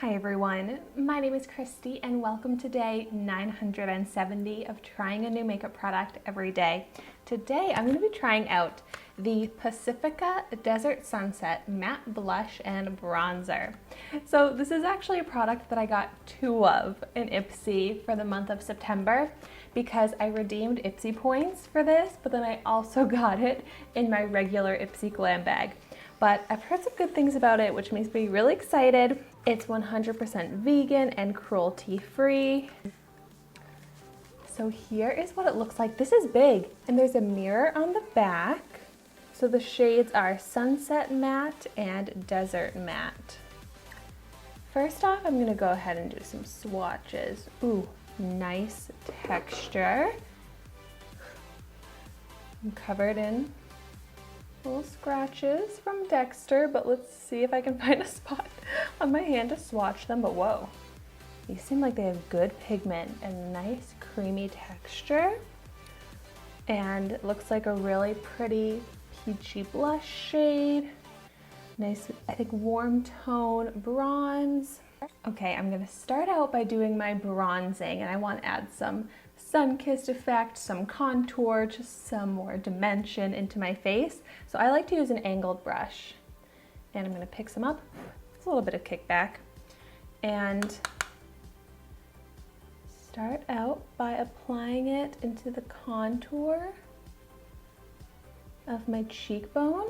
Hi everyone, my name is Christy and welcome to day 970 of trying a new makeup product every day. Today I'm going to be trying out the Pacifica Desert Sunset Matte Blush and Bronzer. So this is actually a product that I got two of in Ipsy for the month of September because I redeemed Ipsy points for this, but then I also got it in my regular Ipsy glam bag. But I've heard some good things about it, which makes me really excited. It's 100% vegan and cruelty free. So here is what it looks like. This is big, and there's a mirror on the back. So the shades are Sunset Matte and Desert Matte. First off, I'm gonna go ahead and do some swatches. Ooh, nice texture. I'm covered in little scratches from Dexter, but let's see if I can find a spot on my hand to swatch them. But whoa, these seem like they have good pigment and nice creamy texture. And it looks like a really pretty peachy blush shade. Nice, I think, warm tone bronze. Okay, I'm gonna start out by doing my bronzing, and I want to add some sun-kissed effect, some contour, just some more dimension into my face. So I like to use an angled brush, and I'm gonna pick some up. It's a little bit of kickback, and start out by applying it into the contour of my cheekbone.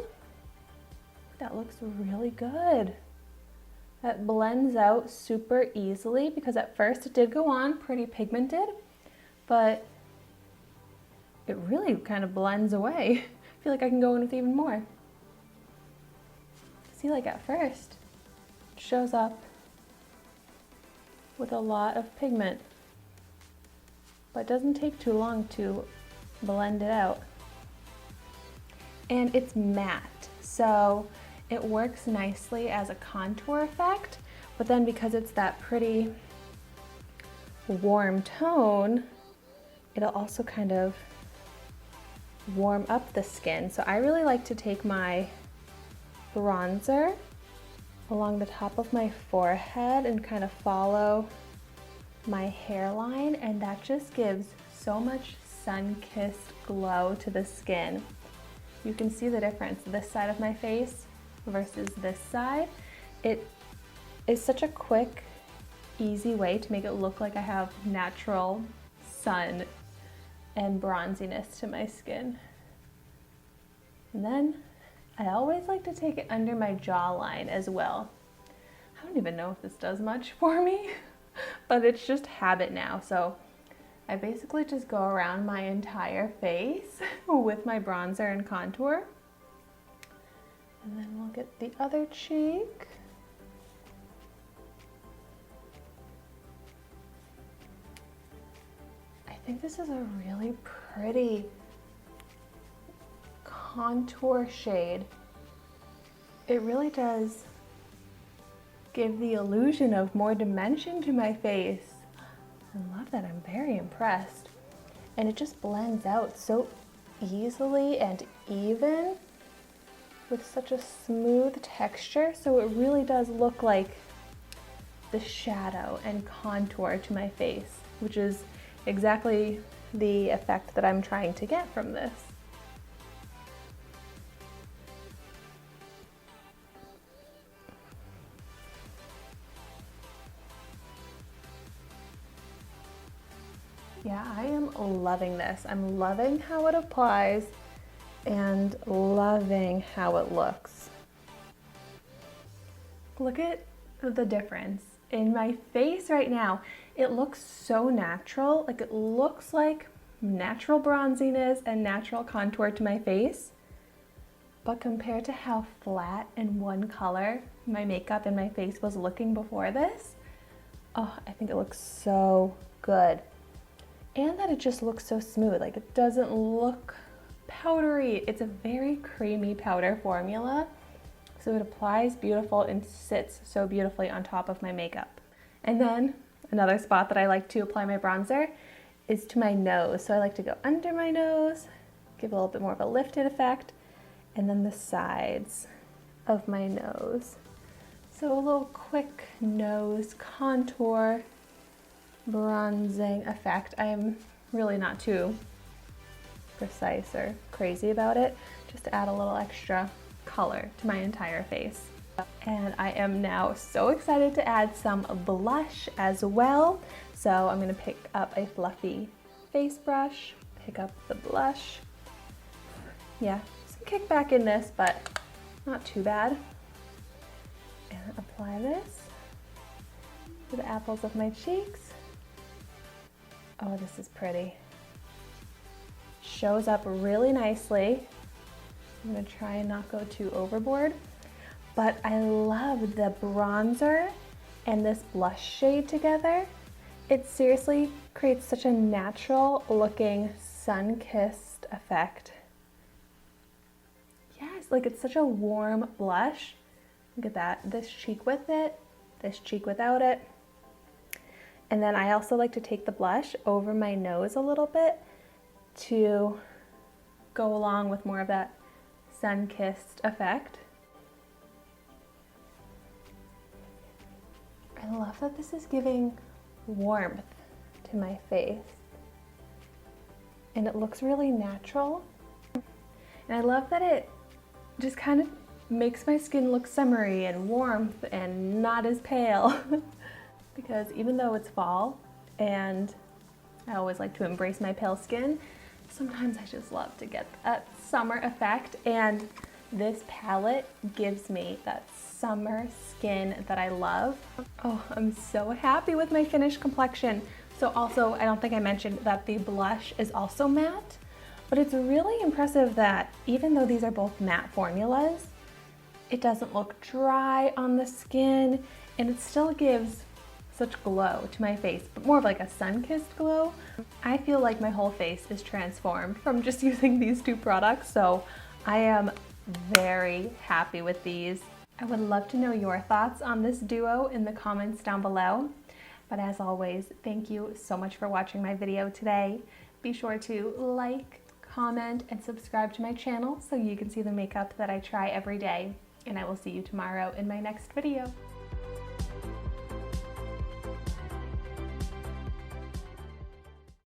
That looks really good. That blends out super easily because at first it did go on pretty pigmented, but it really kind of blends away. I feel like I can go in with even more. See, like at first, it shows up with a lot of pigment, but it doesn't take too long to blend it out. And it's matte, so it works nicely as a contour effect, but then because it's that pretty warm tone, it'll also kind of warm up the skin. So I really like to take my bronzer along the top of my forehead and kind of follow my hairline, and that just gives so much sun-kissed glow to the skin. You can see the difference, this side of my face versus this side. It is such a quick, easy way to make it look like I have natural sun and bronziness to my skin. And then I always like to take it under my jawline as well. I don't even know if this does much for me, but it's just habit now. So I basically just go around my entire face with my bronzer and contour. And then we'll get the other cheek. I think this is a really pretty contour shade. It really does give the illusion of more dimension to my face. I love that. I'm very impressed. And it just blends out so easily and even with such a smooth texture. So it really does look like the shadow and contour to my face, which is exactly the effect that I'm trying to get from this. Yeah, I am loving this. I'm loving how it applies and loving how it looks. Look at the difference in my face right now. It looks so natural, like it looks like natural bronziness and natural contour to my face. But compared to how flat and one color my makeup and my face was looking before this, oh, I think it looks so good. And that it just looks so smooth, like it doesn't look powdery. It's a very creamy powder formula, so it applies beautiful and sits so beautifully on top of my makeup. And then another spot that I like to apply my bronzer is to my nose. So I like to go under my nose, give a little bit more of a lifted effect, and then the sides of my nose. So a little quick nose contour bronzing effect. I'm really not too precise or crazy about it, just to add a little extra color to my entire face. And I am now so excited to add some blush as well. So I'm gonna pick up a fluffy face brush, pick up the blush. Yeah, some kickback in this, but not too bad. And apply this to the apples of my cheeks. Oh, this is pretty. Shows up really nicely. I'm gonna try and not go too overboard, but I love the bronzer and this blush shade together. It seriously creates such a natural looking sun-kissed effect. Yes, like it's such a warm blush. Look at that, this cheek with it, this cheek without it. And then I also like to take the blush over my nose a little bit to go along with more of that sun-kissed effect. I love that this is giving warmth to my face. And it looks really natural. And I love that it just kind of makes my skin look summery and warmth and not as pale. Because even though it's fall and I always like to embrace my pale skin, sometimes I just love to get that summer effect, and this palette gives me that summer skin that I love. Oh, I'm so happy with my finished complexion. So also, I don't think I mentioned that the blush is also matte, but it's really impressive that even though these are both matte formulas, it doesn't look dry on the skin, and it still gives such glow to my face, but more of like a sun-kissed glow. I feel like my whole face is transformed from just using these two products, so I am very happy with these. I would love to know your thoughts on this duo in the comments down below. But as always, thank you so much for watching my video today. Be sure to like, comment, and subscribe to my channel so you can see the makeup that I try every day. And I will see you tomorrow in my next video.